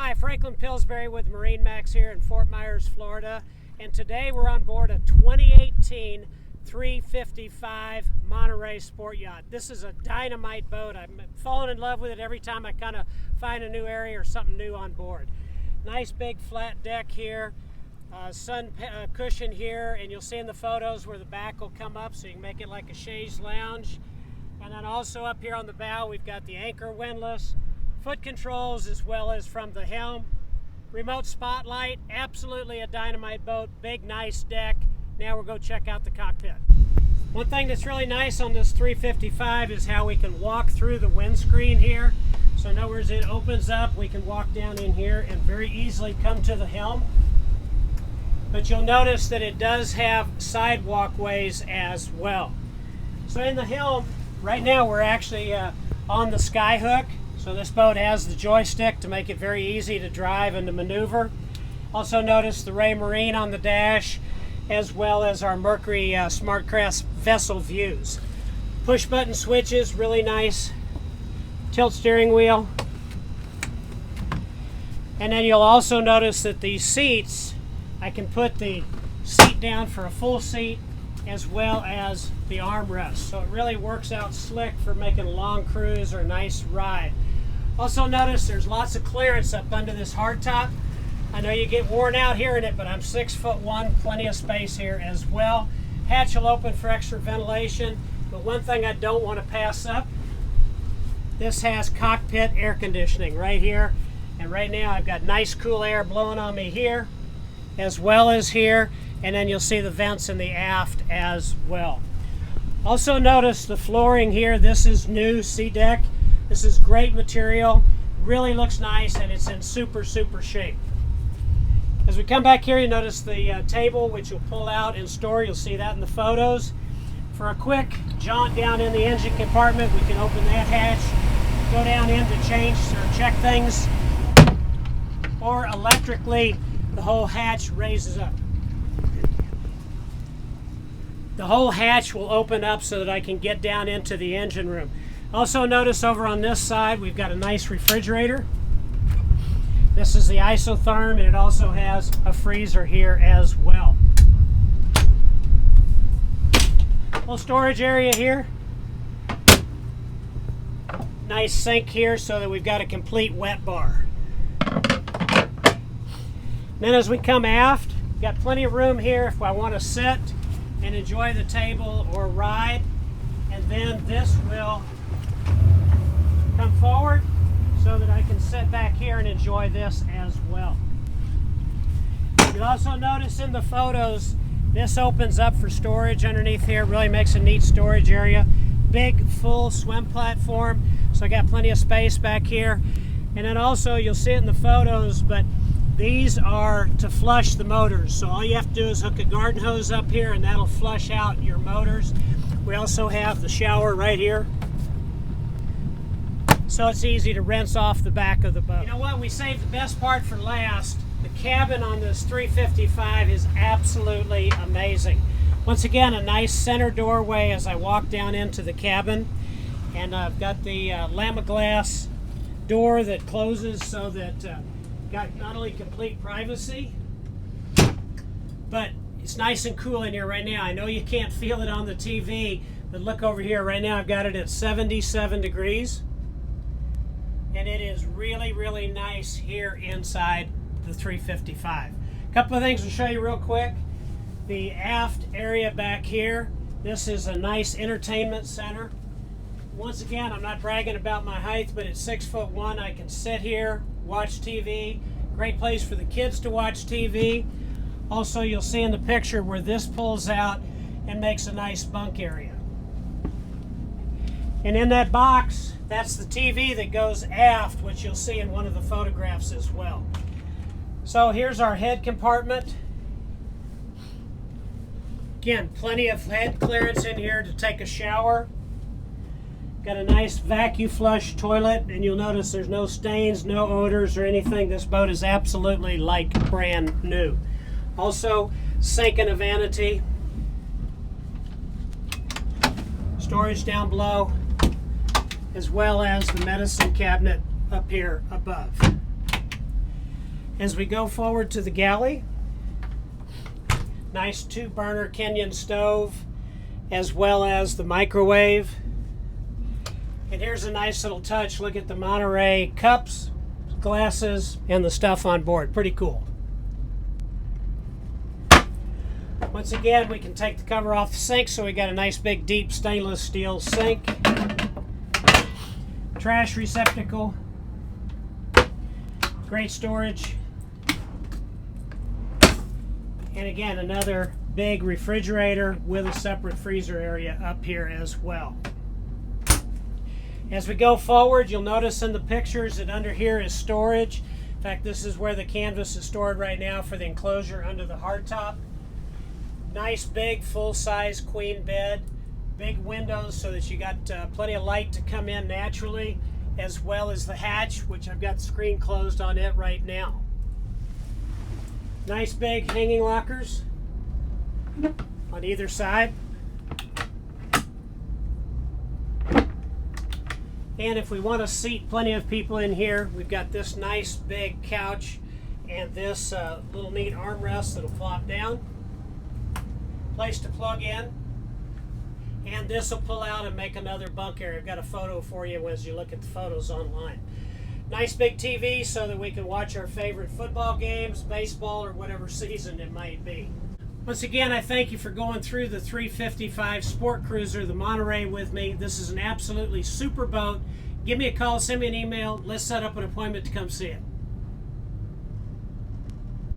Hi, Franklin Pillsbury with MarineMax here in Fort Myers, Florida. And today we're on board a 2018 355 Monterey sport yacht. This is a dynamite boat. I'm falling in love with it every time I kind of find a new area or something new on board. Nice big flat deck here, sun cushion here, and you'll see in the photos where the back will come up so you can make it like a chaise lounge. And then also up here on the bow we've got the anchor windlass, foot controls, as well as from the helm. Remote spotlight, absolutely a dynamite boat, big nice deck. Now we'll go check out the cockpit. One thing that's really nice on this 355 is how we can walk through the windscreen here. So in other words, it opens up, we can walk down in here and very easily come to the helm. But you'll notice that it does have side walkways as well. So in the helm, right now we're actually on the skyhook. So this boat has the joystick to make it very easy to drive and to maneuver. Also notice the Raymarine on the dash, as well as our Mercury SmartCraft vessel views. Push button switches, really nice. Tilt steering wheel. And then you'll also notice that these seats, I can put the seat down for a full seat as well as the armrest. So it really works out slick for making a long cruise or a nice ride. Also notice there's lots of clearance up under this hardtop. I know you get worn out hearing it, but I'm 6'1", plenty of space here as well. Hatch will open for extra ventilation, but one thing I don't want to pass up, this has cockpit air conditioning right here. And right now I've got nice cool air blowing on me here, as well as here, and then you'll see the vents in the aft as well. Also notice the flooring here. This is new SeaDek. This is great material, really looks nice, and it's in super shape. As we come back here, you notice the table, which you'll pull out and store. You'll see that in the photos. For a quick jaunt down in the engine compartment, we can open that hatch, go down in to change or check things, or electrically, the whole hatch raises up. The whole hatch will open up so that I can get down into the engine room. Also notice over on this side we've got a nice refrigerator. This is the isotherm, and it also has a freezer here as well. Little storage area here. Nice sink here so that we've got a complete wet bar. Then as we come aft, we've got plenty of room here if I want to sit and enjoy the table or ride. And then this will come forward so that I can sit back here and enjoy this as well. You'll also notice in the photos, this opens up for storage underneath here. Really makes a neat storage area. Big full swim platform, so I got plenty of space back here. And then also you'll see it in the photos, but these are to flush the motors. So all you have to do is hook a garden hose up here and that'll flush out your motors. We also have the shower right here, so it's easy to rinse off the back of the boat. You know what? We saved the best part for last. The cabin on this 355 is absolutely amazing. Once again, a nice center doorway as I walk down into the cabin. And I've got the Lamaglass door that closes so that got not only complete privacy, but it's nice and cool in here right now. I know you can't feel it on the TV, but look over here. Right now I've got it at 77 degrees. And it is really nice here inside the 355. A couple of things to show you real quick. The aft area back here, this is a nice entertainment center. Once again, I'm not bragging about my height, but at 6'1", I can sit here, watch TV. Great place for the kids to watch TV. Also, you'll see in the picture where this pulls out and makes a nice bunk area. And in that box, that's the TV that goes aft, which you'll see in one of the photographs as well. So here's our head compartment. Again, plenty of head clearance in here to take a shower. Got a nice vacuum flush toilet, and you'll notice there's no stains, no odors or anything. This boat is absolutely like brand new. Also, sink and a vanity. Storage down below, as well as the medicine cabinet up here above. As we go forward to the galley, nice 2-burner Kenyan stove, as well as the microwave. And here's a nice little touch. Look at the Monterery cups, glasses, and the stuff on board. Pretty cool. Once again, we can take the cover off the sink, so we got a nice big deep stainless steel sink. Trash receptacle. Great storage. And again, another big refrigerator with a separate freezer area up here as well. As we go forward, you'll notice in the pictures that under here is storage. In fact, this is where the canvas is stored right now for the enclosure under the hardtop. Nice big full-size queen bed. Big windows so that you got plenty of light to come in naturally, as well as the hatch, which I've got the screen closed on it right now. Nice big hanging lockers on either side. And if we want to seat plenty of people in here, we've got this nice big couch and this little neat armrest that'll flop down. Place to plug in. And this will pull out and make another bunk area. I've got a photo for you as you look at the photos online. Nice big TV so that we can watch our favorite football games, baseball, or whatever season it might be. Once again, I thank you for going through the 355 Sport Cruiser, the Monterey, with me. This is an absolutely super boat. Give me a call, send me an email. Let's set up an appointment to come see it.